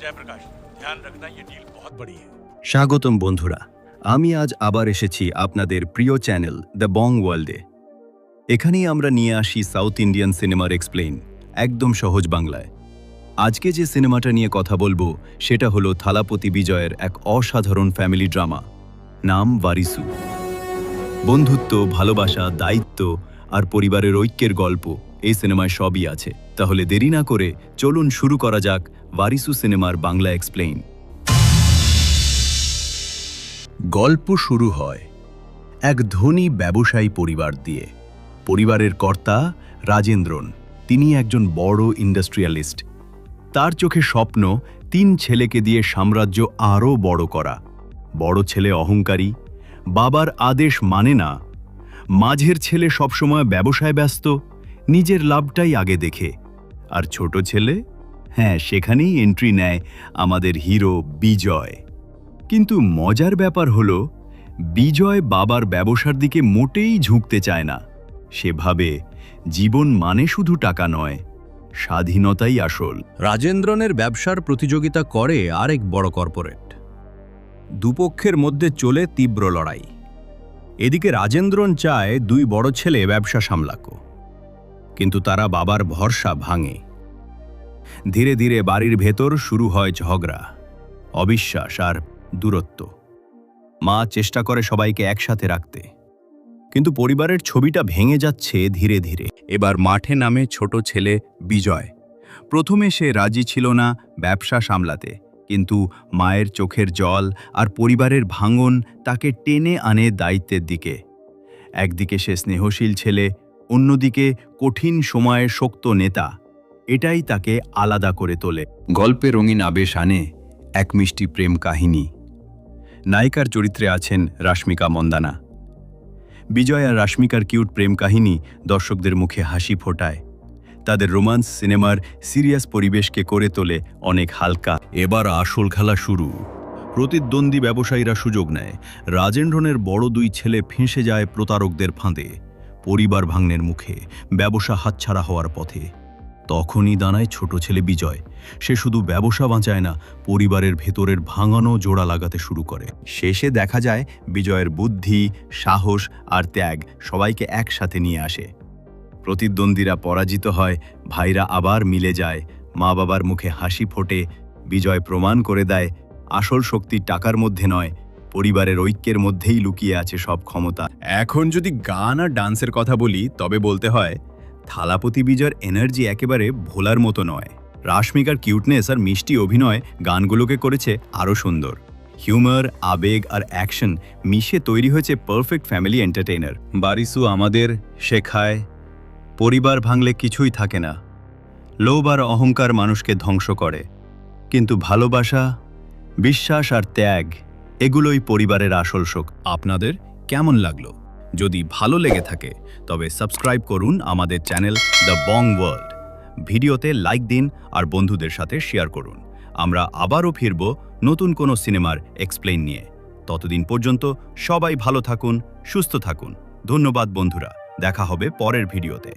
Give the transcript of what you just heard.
जयप्रकाश, ध्यान रखना ये डील बहुत बड़ी है। স্বাগতম বন্ধুরা, আমি আজ আবার এসেছি আপনাদের প্রিয় চ্যানেল দ্য বং ওয়ার্ল্ডে। এখানেই আমরা নিয়ে আসি সাউথ ইন্ডিয়ান সিনেমার এক্সপ্লেইন, একদম সহজ বাংলায়। আজকে যে সিনেমাটা নিয়ে কথা বলবো সেটা হলো থালাপতি বিজয়ের এক অসাধারণ ফ্যামিলি ড্রামা, নাম ওয়ারিসু। বন্ধুত্ব, ভালোবাসা, দায়িত্ব আর পরিবারের ঐক্যের গল্প এই সিনেমায় সবই আছে। তাহলে দেরি না করে চলুন শুরু করা যাক ওয়ারিসু সিনেমার বাংলা এক্সপ্লেইন। গল্প শুরু হয় এক ধনী ব্যবসায়ী পরিবার দিয়ে। পরিবারের কর্তা রাজেন্দ্রন, তিনি একজন বড় ইন্ডাস্ট্রিয়ালিস্ট। তার চোখে স্বপ্ন 3 ছেলেকে দিয়ে সাম্রাজ্য আরও বড় করা। বড় ছেলে অহংকারী, বাবার আদেশ মানে না। মাঝের ছেলে সবসময় ব্যবসায় ব্যস্ত, নিজের লাভটাই আগে দেখে। আর ছোট ছেলে, সেখানেই এন্ট্রি নেয় আমাদের হিরো বিজয়। কিন্তু মজার ব্যাপার হলো, বিজয় বাবার ব্যবসার দিকে মোটেই ঝুঁকতে চায় না। সে ভাবে জীবন মানে শুধু টাকা নয়, স্বাধীনতাই আসল। রাজেন্দ্রনের ব্যবসার প্রতিযোগিতা করে আরেক বড় কর্পোরেট। দুপক্ষের মধ্যে চলে তীব্র লড়াই। এদিকে রাজেন্দ্রন চায় 2 বড় ছেলে ব্যবসা সামলাকো, কিন্তু তারা বাবার ভরসা ভাঙে। ধীরে ধীরে বাড়ির ভেতর শুরু হয় ঝগড়া, অবিশ্বাস আর দূরত্ব। মা চেষ্টা করে সবাইকে একসাথে রাখতে, কিন্তু পরিবারের ছবিটা ভেঙে যাচ্ছে ধীরে ধীরে। এবার মাঠে নামে ছোট ছেলে বিজয়। প্রথমে সে রাজি ছিল না ব্যবসা সামলাতে, কিন্তু মায়ের চোখের জল আর পরিবারের ভাঙন তাকে টেনে আনে দায়িত্বের দিকে। একদিকে সে স্নেহশীল ছেলে, অন্যদিকে কঠিন সময়ে শক্ত নেতা। এটাই তাকে আলাদা করে তোলে। গল্পে রঙিন আবেশ আনে এক মিষ্টি প্রেম কাহিনী। নায়িকার চরিত্রে আছেন রাশমিকা মন্দানা। বিজয় আর রাশমিকার কিউট প্রেম কাহিনী দর্শকদের মুখে হাসি ফোটায়। তাদের রোমান্স সিনেমার সিরিয়াস পরিবেশকে করে তোলে অনেক হালকা। এবার আসল খেলা শুরু। প্রতিদ্বন্দ্বী ব্যবসায়ীরা সুযোগ নেয়। রাজেন্দ্রনের বড় 2 ছেলে ফেঁসে যায় প্রতারকদের ফাঁদে। পরিবার ভাঙনের মুখে, ব্যবসা হাতছাড়া হওয়ার পথে। তখনই দাঁড়ায় ছোট ছেলে বিজয়। সে শুধু ব্যবসা বাঁচায় না, পরিবারের ভেতরের ভাঙানো জোড়া লাগাতে শুরু করে। শেষে দেখা যায় বিজয়ের বুদ্ধি, সাহস আর ত্যাগ সবাইকে একসাথে নিয়ে আসে। প্রতিদ্বন্দ্বীরা পরাজিত হয়, ভাইরা আবার মিলে যায়, মা বাবার মুখে হাসি ফোটে। বিজয় প্রমাণ করে দেয় আসল শক্তি টাকার মধ্যে নয়, পরিবারের ঐক্যের মধ্যেই লুকিয়ে আছে সব ক্ষমতা। এখন যদি গান আর ডান্সের কথা বলি, তবে বলতে হয় থালাপতি বিজয়ের এনার্জি একেবারে ভোলার মতো নয়। রাশমিকার কিউটনেস আর মিষ্টি অভিনয় গানগুলোকে করেছে আরও সুন্দর। হিউমার, আবেগ আর অ্যাকশন মিশে তৈরি হয়েছে পারফেক্ট ফ্যামিলি এন্টারটেইনার। ওয়ারিসু আমাদের শেখায় পরিবার ভাঙলে কিছুই থাকে না। লোভ আর অহংকার মানুষকে ধ্বংস করে, কিন্তু ভালোবাসা, বিশ্বাস আর ত্যাগ, এগুলোই পরিবারের আসল শক্তি। আপনাদের কেমন লাগলো? যদি ভালো লেগে থাকে তবে সাবস্ক্রাইব করুন আমাদের চ্যানেল দ্য বং ওয়ার্ল্ড। ভিডিওতে লাইক দিন আর বন্ধুদের সাথে শেয়ার করুন। আমরা আবারও ফিরব নতুন কোনো সিনেমার এক্সপ্লেইন নিয়ে। ততদিন পর্যন্ত সবাই ভালো থাকুন, সুস্থ থাকুন। ধন্যবাদ বন্ধুরা, দেখা হবে পরের ভিডিওতে।